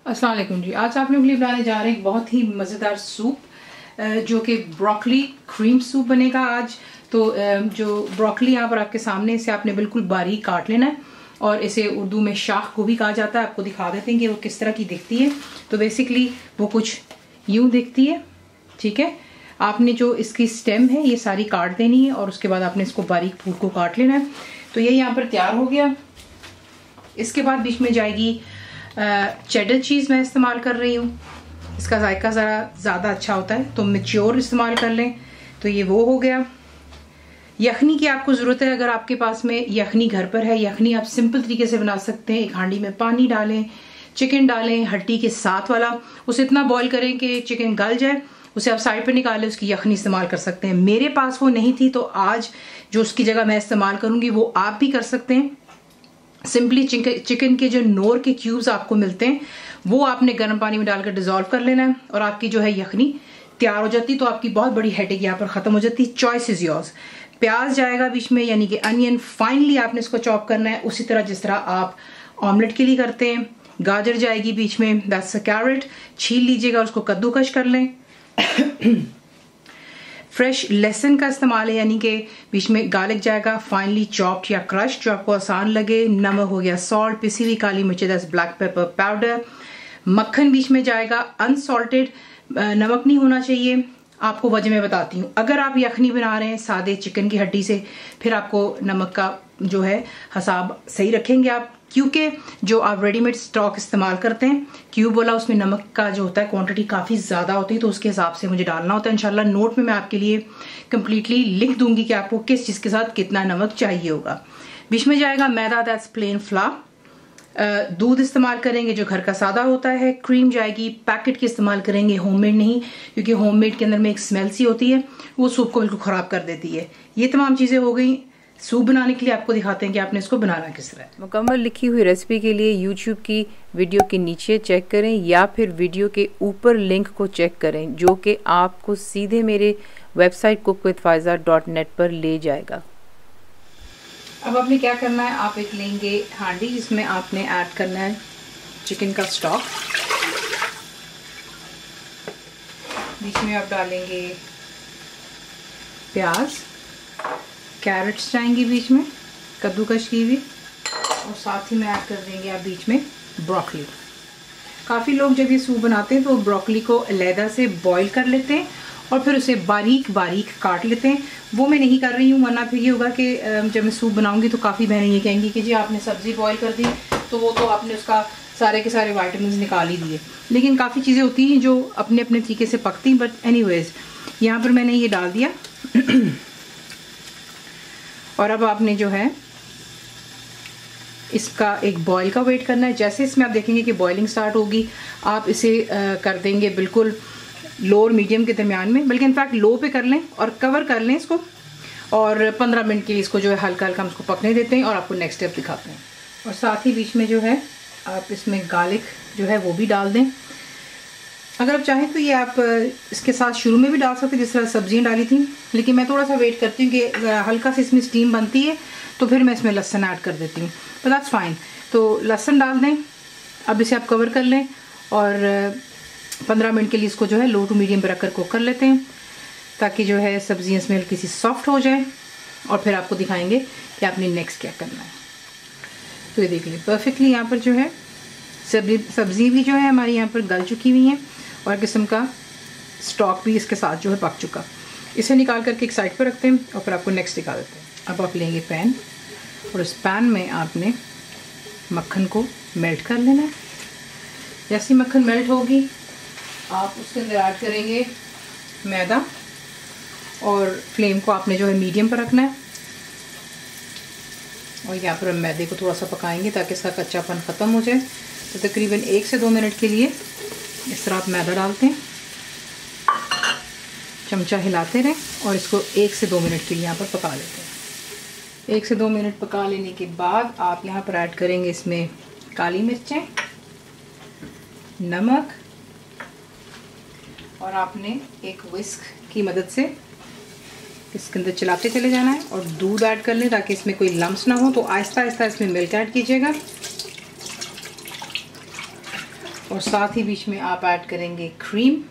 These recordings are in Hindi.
अस्सलाम वालेकुम जी। आज आप लोग के लिए बनाने जा रहे हैं एक बहुत ही मज़ेदार सूप जो कि ब्रोकली क्रीम सूप बनेगा आज। तो जो ब्रोकली यहाँ पर आपके सामने, इसे आपने बिल्कुल बारीक काट लेना है और इसे उर्दू में शाख गोभी कहा जाता है। आपको दिखा देते हैं कि वो किस तरह की दिखती है। तो बेसिकली वो कुछ यूँ दिखती है, ठीक है। आपने जो इसकी स्टेम है ये सारी काट देनी है और उसके बाद आपने इसको बारीक फूल को काट लेना है। तो ये यहाँ पर तैयार हो गया। इसके बाद बीच में जाएगी चेडर चीज़ मैं इस्तेमाल कर रही हूँ, इसका जायका ज़रा ज़्यादा अच्छा होता है, तो मैच्योर इस्तेमाल कर लें। तो ये वो हो गया। यखनी की आपको ज़रूरत है, अगर आपके पास में यखनी घर पर है। यखनी आप सिंपल तरीके से बना सकते हैं। एक हांडी में पानी डालें, चिकन डालें हड्डी के साथ वाला, उसे इतना बॉईल करें कि चिकन गल जाए, उसे आप साइड पर निकालें, उसकी यखनी इस्तेमाल कर सकते हैं। मेरे पास वो नहीं थी तो आज जो उसकी जगह मैं इस्तेमाल करूँगी वो आप भी कर सकते हैं। सिंपली चिकन के जो नोर के क्यूब्स आपको मिलते हैं वो आपने गर्म पानी में डालकर डिजोल्व कर लेना है और आपकी जो है यखनी तैयार हो जाती। तो आपकी बहुत बड़ी हेडेक यहाँ पर ख़त्म हो जाती। Choice is yours. प्याज जाएगा बीच में, यानी कि अनियन फाइनली आपने इसको चॉप करना है, उसी तरह जिस तरह आप ऑमलेट के लिए करते हैं। गाजर जाएगी बीच में, दैट्स अ कैरेट, छील लीजिएगा, उसको कद्दूकश कर लें। फ्रेश लहसुन का इस्तेमाल है, यानी कि बीच में गार्लिक जाएगा फाइनली चॉप्ड या क्रश, जो आपको आसान लगे। नमक हो गया, सॉल्ट, पिसी हुई काली मिर्च, दैट्स ब्लैक पेपर पाउडर। मक्खन बीच में जाएगा अनसॉल्टेड, नमक नहीं होना चाहिए। आपको वजह मैं बताती हूँ। अगर आप यखनी बना रहे हैं सादे चिकन की हड्डी से, फिर आपको नमक का जो है हिसाब सही रखेंगे आप, क्योंकि जो आप रेडीमेड स्टॉक इस्तेमाल करते हैं क्यूब वाला, उसमें नमक का जो होता है क्वांटिटी काफ़ी ज़्यादा होती है, तो उसके हिसाब से मुझे डालना होता है। इंशाल्लाह नोट में मैं आपके लिए कंप्लीटली लिख दूंगी कि आपको किस चीज़ के साथ कितना नमक चाहिए होगा। बीच में जाएगा मैदा, दैट्स प्लेन फ्लावर। दूध इस्तेमाल करेंगे जो घर का सादा होता है। क्रीम जाएगी पैकेट की इस्तेमाल करेंगे, होममेड नहीं, क्योंकि होममेड के अंदर में एक स्मेल सी होती है, वो सूप को बिल्कुल ख़राब कर देती है। ये तमाम चीज़ें हो गई। सूप बनाने के लिए आपको दिखाते हैं कि आपने इसको बनाना किस तरह। मुकम्मल लिखी हुई रेसिपी के लिए यूट्यूब की वीडियो के नीचे चेक करें या फिर वीडियो के ऊपर लिंक को चेक करें, जो कि आपको सीधे मेरे वेबसाइट cookWithFaiza.net पर ले जाएगा। अब आपने क्या करना है, आप एक लेंगे हांडी, जिसमें आपने ऐड करना है चिकन का स्टॉक। बीच में आप डालेंगे प्याज, कैरेट्स जाएंगी बीच में कद्दूकश की हुई, और साथ ही में ऐड कर देंगे आप बीच में ब्रोकली। काफ़ी लोग जब ये सूप बनाते हैं तो ब्रोकली को अलहदा से बॉईल कर लेते हैं और फिर उसे बारीक बारीक काट लेते हैं। वो मैं नहीं कर रही हूँ, वरना फिर ये होगा कि जब मैं सूप बनाऊंगी तो काफ़ी बहनें ये कहेंगी कि जी आपने सब्ज़ी बॉईल कर दी, तो वो तो आपने उसका सारे के सारे वाइटामिन निकाल ही दिए। लेकिन काफ़ी चीज़ें होती हैं जो अपने अपने तरीके से पकती हैं। बट एनीवेज यहाँ पर मैंने ये डाल दिया। और अब आपने जो है इसका एक बॉईल का वेट करना है। जैसे इसमें आप देखेंगे कि बॉइलिंग स्टार्ट होगी, आप इसे कर देंगे बिल्कुल लो और मीडियम के दरमियान में, बल्कि इनफैक्ट लो पे कर लें और कवर कर लें इसको, और 15 मिनट के लिए इसको जो है हल्का हल्का हम इसको पकने देते हैं और आपको नेक्स्ट स्टेप दिखाते हैं। और साथ ही बीच में जो है आप इसमें गार्लिक जो है वो भी डाल दें। अगर आप चाहें तो ये आप इसके साथ शुरू में भी डाल सकते हैं, जिस तरह सब्जियाँ डाली थी, लेकिन मैं थोड़ा सा वेट करती हूँ कि हल्का सा इसमें स्टीम बनती है तो फिर मैं इसमें लहसुन ऐड कर देती हूँ, तो दैट्स फाइन। तो लहसुन डाल दें। अब इसे आप कवर कर लें और 15 मिनट के लिए इसको जो है लो टू मीडियम पर रखकर कुक कर लेते हैं, ताकि जो है सब्जियाँ इसमें हल्की सी सॉफ्ट हो जाए, और फिर आपको दिखाएंगे कि आपने नेक्स्ट क्या करना है। तो ये देख लीजिए परफेक्टली यहाँ पर जो है सब्जी भी जो है हमारी यहाँ पर गल चुकी हुई है और किस्म का स्टॉक भी इसके साथ जो है पक चुका। इसे निकाल करके एक साइड पर रखते हैं और फिर आपको नेक्स्ट दिखा देते हैं। अब आप लेंगे पैन और उस पैन में आपने मक्खन को मेल्ट कर लेना है। जैसी मक्खन मेल्ट होगी आप उसके अंदर ऐड करेंगे मैदा, और फ्लेम को आपने जो है मीडियम पर रखना है। और यहाँ पर हम मैदे को थोड़ा सा पकाएंगे ताकि इसका कच्चापन ख़त्म हो जाए। तो तकरीबन 1 से 2 मिनट के लिए इस तरह आप मैदा डालते हैं, चमचा हिलाते रहें और इसको 1 से 2 मिनट के लिए यहाँ पर पका लेते हैं। 1 से 2 मिनट पका लेने के बाद आप यहाँ पर ऐड करेंगे इसमें काली मिर्चें, नमक, और आपने एक विस्क की मदद से इसके अंदर चलाते चले जाना है और दूध ऐड कर लें ताकि इसमें कोई लम्स ना हो। तो आहिस्ता आहिस्ता इसमें मिल्क ऐड कीजिएगा और साथ ही बीच में आप ऐड करेंगे क्रीम।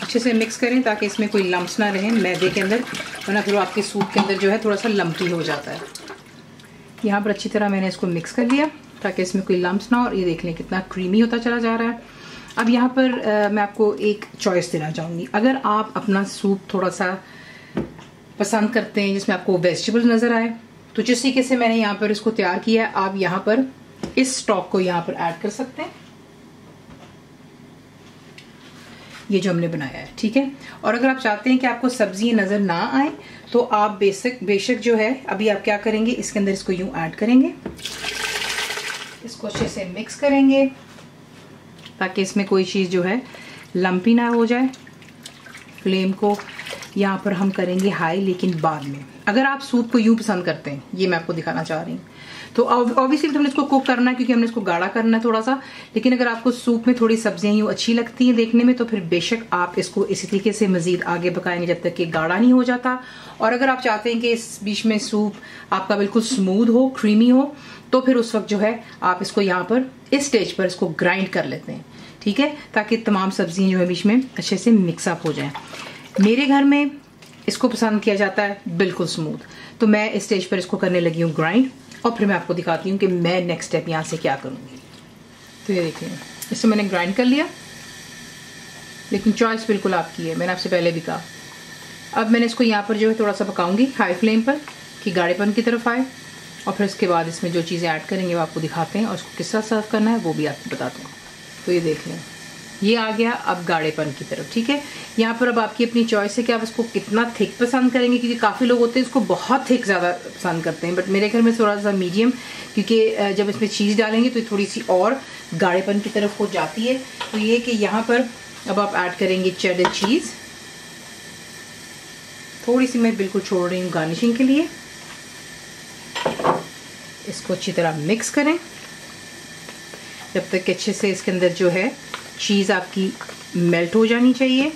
अच्छे से मिक्स करें ताकि इसमें कोई लम्प्स ना रहे मैदे के अंदर, वरना फिर आपके सूप के अंदर जो है थोड़ा सा लम्पी हो जाता है। यहाँ पर अच्छी तरह मैंने इसको मिक्स कर लिया ताकि इसमें कोई लम्प्स ना हो। और ये देख लें कितना क्रीमी होता चला जा रहा है। अब यहाँ पर मैं आपको एक चॉइस देना चाहूँगी। अगर आप अपना सूप थोड़ा सा पसंद करते हैं जिसमें आपको वेजिटेबल्स नज़र आए, तो जिस तरीके से मैंने यहाँ पर इसको तैयार किया है, आप यहाँ पर इस स्टॉक को यहाँ पर ऐड कर सकते हैं, ये जो हमने बनाया है, ठीक है। और अगर आप चाहते हैं कि आपको सब्जियां नज़र ना आए तो आप बेशक जो है अभी आप क्या करेंगे, इसके अंदर इसको यूं ऐड करेंगे, इसको अच्छे से मिक्स करेंगे ताकि इसमें कोई चीज़ जो है लम्पी ना हो जाए। फ्लेम को यहाँ पर हम करेंगे हाई, लेकिन बाद में। अगर आप सूप को यूं पसंद करते हैं, ये मैं आपको दिखाना चाह रही हूँ, तो ऑब्वियसली हमने इसको कुक करना है क्योंकि हमने इसको गाढ़ा करना है थोड़ा सा। लेकिन अगर आपको सूप में थोड़ी सब्जियां यूं अच्छी लगती हैं देखने में, तो फिर बेशक आप इसको इसी तरीके से मजीद आगे पकाएंगे जब तक कि गाढ़ा नहीं हो जाता। और अगर आप चाहते हैं कि इस बीच में सूप आपका बिल्कुल स्मूथ हो, क्रीमी हो, तो फिर उस वक्त जो है आप इसको यहाँ पर इस स्टेज पर इसको ग्राइंड कर लेते हैं, ठीक है, ताकि तमाम सब्जियां जो है बीच में अच्छे से मिक्सअप हो जाए। मेरे घर में इसको पसंद किया जाता है बिल्कुल स्मूथ, तो मैं इस स्टेज पर इसको करने लगी हूँ ग्राइंड। और फिर मैं आपको दिखाती हूँ कि मैं नेक्स्ट स्टेप यहाँ से क्या करूँगी। तो ये देखिए, इससे मैंने ग्राइंड कर लिया, लेकिन चॉइस बिल्कुल आपकी है, मैंने आपसे पहले भी कहा। अब मैंने इसको यहाँ पर जो है थोड़ा सा पकाऊंगी हाई फ्लेम पर कि गाढ़ेपन की तरफ आए, और फिर इसके बाद इसमें जो चीज़ें ऐड करेंगे वो आपको दिखाते हैं और उसको किस तरह सर्व करना है वो भी आपको बताते हैं। तो ये देख लें, ये आ गया अब गाढ़ेपन की तरफ, ठीक है। यहाँ पर अब आपकी अपनी चॉइस है कि आप इसको कितना थिक पसंद करेंगे, क्योंकि काफ़ी लोग होते हैं इसको बहुत थिक ज़्यादा पसंद करते हैं, बट मेरे घर में थोड़ा सा मीडियम, क्योंकि जब इसमें चीज़ डालेंगे तो थोड़ी सी और गाढ़ेपन की तरफ हो जाती है। तो ये कि यहाँ पर अब आप ऐड करेंगे चेडर चीज़, थोड़ी सी मैं बिल्कुल छोड़ रही हूँ गार्निशिंग के लिए। इसको अच्छी तरह मिक्स करें जब तक कि अच्छे से इसके अंदर जो है चीज़ आपकी मेल्ट हो जानी चाहिए,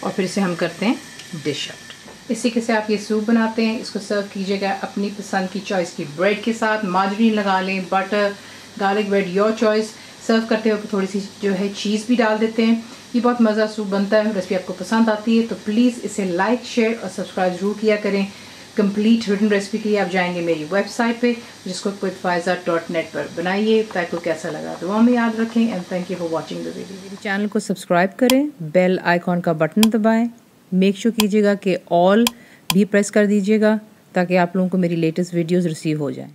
और फिर इसे हम करते हैं डिश आउट। इसी के से आप ये सूप बनाते हैं। इसको सर्व कीजिएगा अपनी पसंद की चॉइस की ब्रेड के साथ, मार्जरीन लगा लें, butter, garlic bread, your choice. Serve करते हुए थोड़ी सी जो है चीज़ भी डाल देते हैं। ये बहुत मज़ा सूप बनता है। रेसिपी आपको पसंद आती है तो प्लीज़ इसे लाइक, शेयर और सब्सक्राइब जरूर किया करें। कंप्लीट रिटन रेसिपी के लिए आप जाएंगे मेरी वेबसाइट पे, जिसको quithfaiza.net पर बनाइए। आपको कैसा लगा दुआ में याद रखें, and thank you for watching the video. मेरे चैनल को सब्सक्राइब करें, बेल आइकॉन का बटन दबाएं, मेक श्योर कीजिएगा कि ऑल भी प्रेस कर दीजिएगा ताकि आप लोगों को मेरी लेटेस्ट वीडियोस रिसीव हो जाएं।